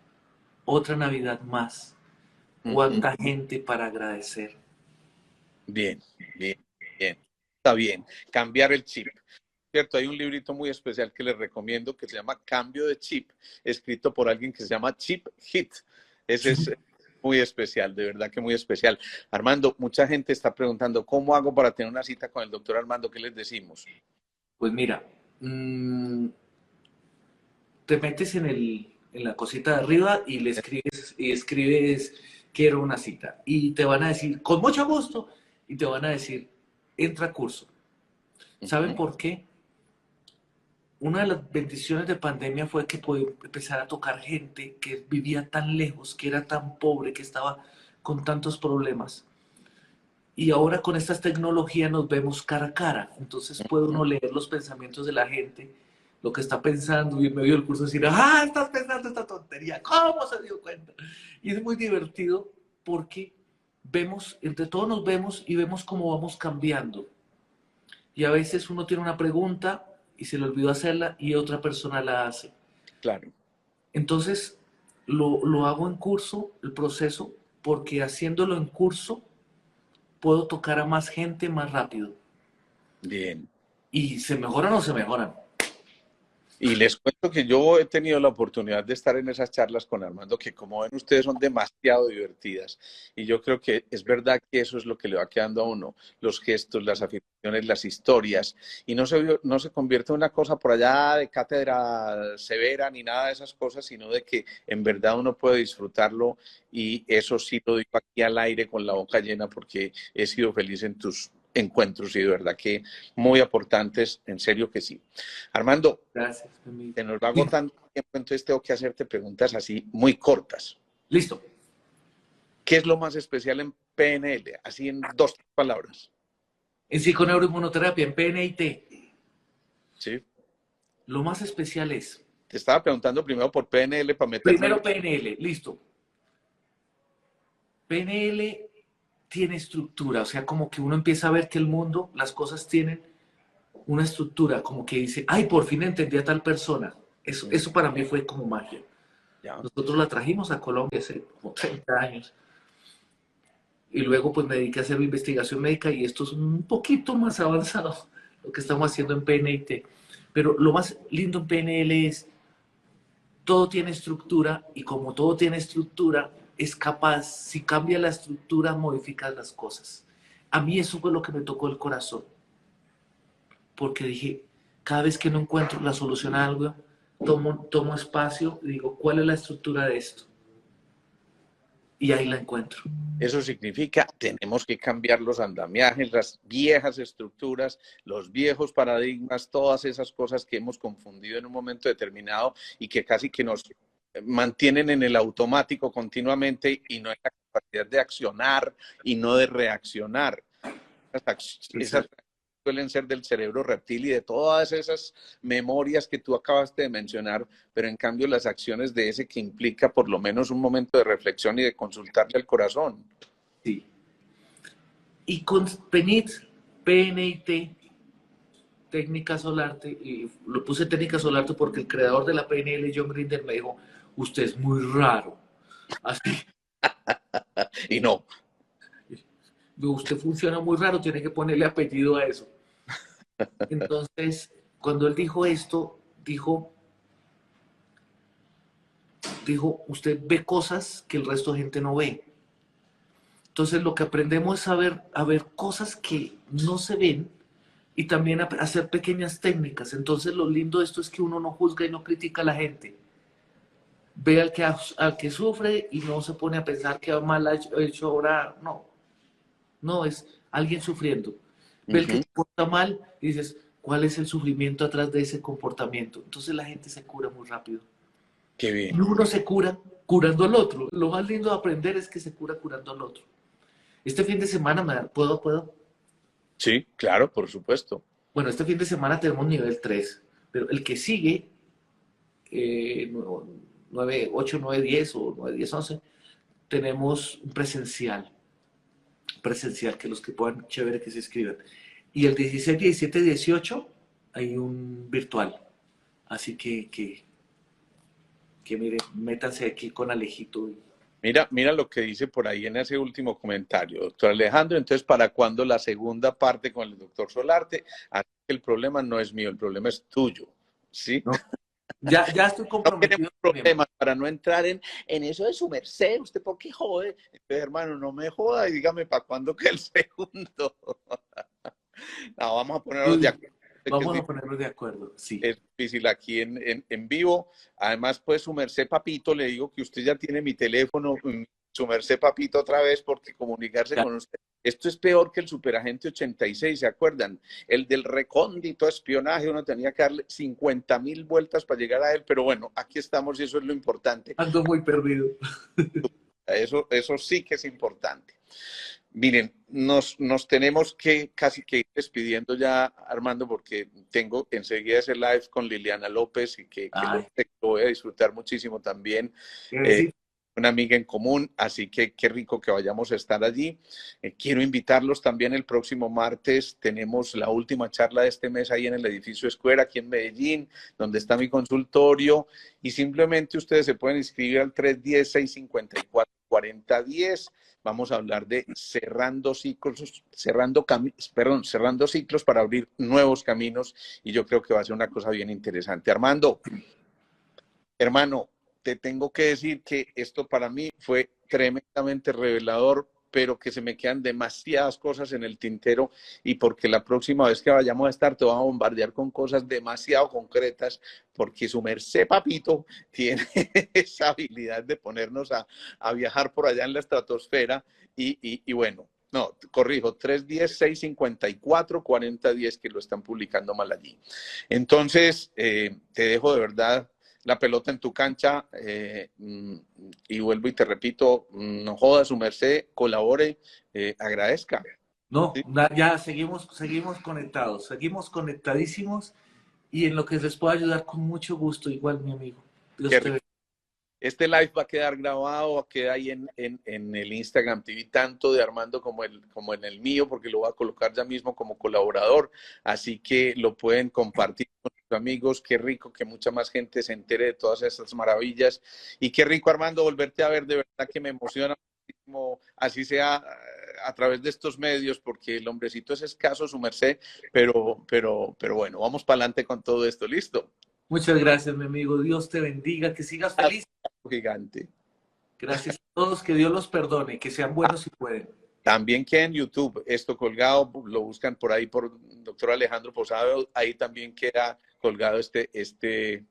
Otra Navidad más. ¿Cuánta gente para agradecer? Bien, bien, bien. Está bien. Cambiar el chip. Cierto, hay un librito muy especial que les recomiendo que se llama Cambio de Chip, escrito por alguien que se llama Chip Hit. Ese es muy especial, de verdad que muy especial. Armando, mucha gente está preguntando, ¿cómo hago para tener una cita con el doctor Armando? ¿Qué les decimos? Pues mira, te metes en la cosita de arriba y le escribes, quiero una cita. Y te van a decir, con mucho gusto, y te van a decir, entra a curso. ¿Saben por qué? Una de las bendiciones de pandemia fue que pude empezar a tocar gente que vivía tan lejos, que era tan pobre, que estaba con tantos problemas. Y ahora con estas tecnologías nos vemos cara a cara. Entonces puede uno leer los pensamientos de la gente, lo que está pensando, y en medio del curso decir, ¡ah, estás pensando esta tontería! ¿Cómo se dio cuenta? Y es muy divertido porque vemos, entre todos nos vemos y vemos cómo vamos cambiando. Y a veces uno tiene una pregunta y se le olvidó hacerla y otra persona la hace. Claro. Entonces lo hago en curso, el proceso, porque haciéndolo en curso puedo tocar a más gente más rápido. Bien. Y se mejoran o se mejoran. Y les cuento que yo he tenido la oportunidad de estar en esas charlas con Armando, que como ven ustedes son demasiado divertidas. Y yo creo que es verdad que eso es lo que le va quedando a uno, los gestos, las afirmaciones, las historias. Y no se convierte en una cosa por allá de cátedra severa ni nada de esas cosas, sino de que en verdad uno puede disfrutarlo. Y eso sí lo digo aquí al aire con la boca llena porque he sido feliz en tus encuentros y de verdad que muy aportantes, en serio que sí. Armando, Gracias. se nos va agotando el tiempo, entonces tengo que hacerte preguntas así muy cortas. Listo. ¿Qué es lo más especial en PNL? Así en 2 palabras. En psiconeuroinmunoterapia, en PNIT, ¿Sí? lo más especial es, Te estaba preguntando primero por PNL para meterme primero en... PNL, listo. PNL tiene estructura, o sea, como que uno empieza a ver que el mundo, las cosas tienen una estructura, como que dice, ay, por fin entendí a tal persona. Eso para mí fue como magia. Ya. Nosotros la trajimos a Colombia hace como 30 años. Y luego pues me dediqué a hacer investigación médica y esto es un poquito más avanzado, lo que estamos haciendo en PNIT. Pero lo más lindo en PNL es, todo tiene estructura y como todo tiene estructura, es capaz, si cambia la estructura, modificar las cosas. A mí eso fue lo que me tocó el corazón, porque dije, cada vez que no encuentro la solución a algo, tomo espacio y digo, ¿cuál es la estructura de esto? Y ahí la encuentro. Eso significa tenemos que cambiar los andamiajes, las viejas estructuras, los viejos paradigmas, todas esas cosas que hemos confundido en un momento determinado y que casi que nos mantienen en el automático continuamente y no en la capacidad de accionar y no de reaccionar. Esas suelen ser del cerebro reptil y de todas esas memorias que tú acabaste de mencionar, pero en cambio las acciones de ese que implica por lo menos un momento de reflexión y de consultarle al corazón. Sí. Y con PNIT, PNIT, técnica Solarte, y lo puse técnica Solarte porque el creador de la PNL, John Grinder, me dijo, usted es muy raro. Así. Y no. Usted funciona muy raro, tiene que ponerle apellido a eso. Entonces, cuando él dijo esto, dijo, usted ve cosas que el resto de gente no ve. Entonces, lo que aprendemos es a ver cosas que no se ven y también a hacer pequeñas técnicas. Entonces, lo lindo de esto es que uno no juzga y no critica a la gente. Ve al que sufre y no se pone a pensar que mal ha hecho ahora. No, no, es alguien sufriendo. Ve el que se porta mal y dices, ¿cuál es el sufrimiento atrás de ese comportamiento? Entonces la gente se cura muy rápido. Qué bien. Y uno se cura curando al otro. Lo más lindo de aprender es que se cura curando al otro. Este fin de semana, ¿puedo? Sí, claro, por supuesto. Bueno, este fin de semana tenemos nivel 3, pero el que sigue, 9, 8, 9, 10 o 9, 10, 11, tenemos un presencial, que los que puedan, chévere que se inscriban. Y el 16, 17, 18 hay un virtual. Así que miren, métanse aquí con Alejito. Mira lo que dice por ahí en ese último comentario, doctor Alejandro. Entonces, ¿para cuándo la segunda parte con el doctor Solarte? Así que el problema no es mío, el problema es tuyo, ¿sí? ¿No? Ya estoy comprometido. No tenemos problemas para no entrar en eso de su merced. ¿Usted por qué jode? Entonces, hermano, no me joda y dígame para cuándo que el segundo. No, vamos a ponernos de acuerdo. Vamos a ponernos de acuerdo, sí. Es difícil aquí en vivo. Además, pues, su merced papito, le digo que usted ya tiene mi teléfono, su merced papito otra vez, porque comunicarse con usted. Esto es peor que el superagente 86, ¿se acuerdan? El del recóndito espionaje, uno tenía que darle 50.000 vueltas para llegar a él, pero bueno, aquí estamos y eso es lo importante. Ando muy perdido. Eso sí que es importante. Miren, nos tenemos que casi que ir despidiendo ya, Armando, porque tengo enseguida ese live con Liliana López y que lo voy a disfrutar muchísimo también. Una amiga en común, así que qué rico que vayamos a estar allí. Quiero invitarlos también el próximo martes. Tenemos la última charla de este mes ahí en el edificio Escuela, aquí en Medellín, donde está mi consultorio. Y simplemente ustedes se pueden inscribir al 310-654-4010. Vamos a hablar de cerrando ciclos para abrir nuevos caminos. Y yo creo que va a ser una cosa bien interesante. Armando, hermano, te tengo que decir que esto para mí fue tremendamente revelador, pero que se me quedan demasiadas cosas en el tintero y porque la próxima vez que vayamos a estar te vamos a bombardear con cosas demasiado concretas, porque su merced papito tiene esa habilidad de ponernos a viajar por allá en la estratosfera y bueno, no, corrijo, 310-654-4010 que lo están publicando mal allí. Entonces, te dejo de verdad la pelota en tu cancha y vuelvo y te repito, no joda su merced, colabore, agradezca. No, ¿sí? Ya seguimos conectados, seguimos conectadísimos y en lo que les pueda ayudar con mucho gusto, igual mi amigo. Dios te bendiga. Este live va a quedar grabado, queda ahí en el Instagram TV, tanto de Armando como en el mío, porque lo voy a colocar ya mismo como colaborador, así que lo pueden compartir con sus amigos. Qué rico que mucha más gente se entere de todas esas maravillas, y qué rico, Armando, volverte a ver, de verdad que me emociona muchísimo, así sea a través de estos medios, porque el hombrecito es escaso, su merced, pero bueno, vamos para adelante con todo esto, ¿listo? Muchas gracias, mi amigo. Dios te bendiga, que sigas feliz. Gigante. Gracias a todos, que Dios los perdone, que sean buenos si pueden. También queda en YouTube esto colgado, lo buscan por ahí por doctor Alejandro Posado, ahí también queda colgado este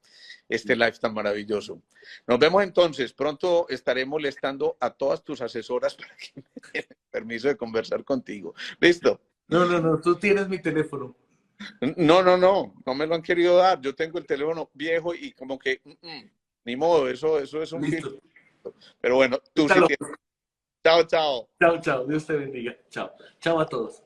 live tan maravilloso. Nos vemos entonces, pronto estaré molestando a todas tus asesoras para que me den permiso de conversar contigo. ¿Listo? No, tú tienes mi teléfono. No me lo han querido dar. Yo tengo el teléfono viejo y como que Ni modo, eso es un Listo. filtro. Pero bueno, tú Está sí loco. tienes. Chao, chao. Chao, chao. Dios te bendiga. Chao. Chao a todos.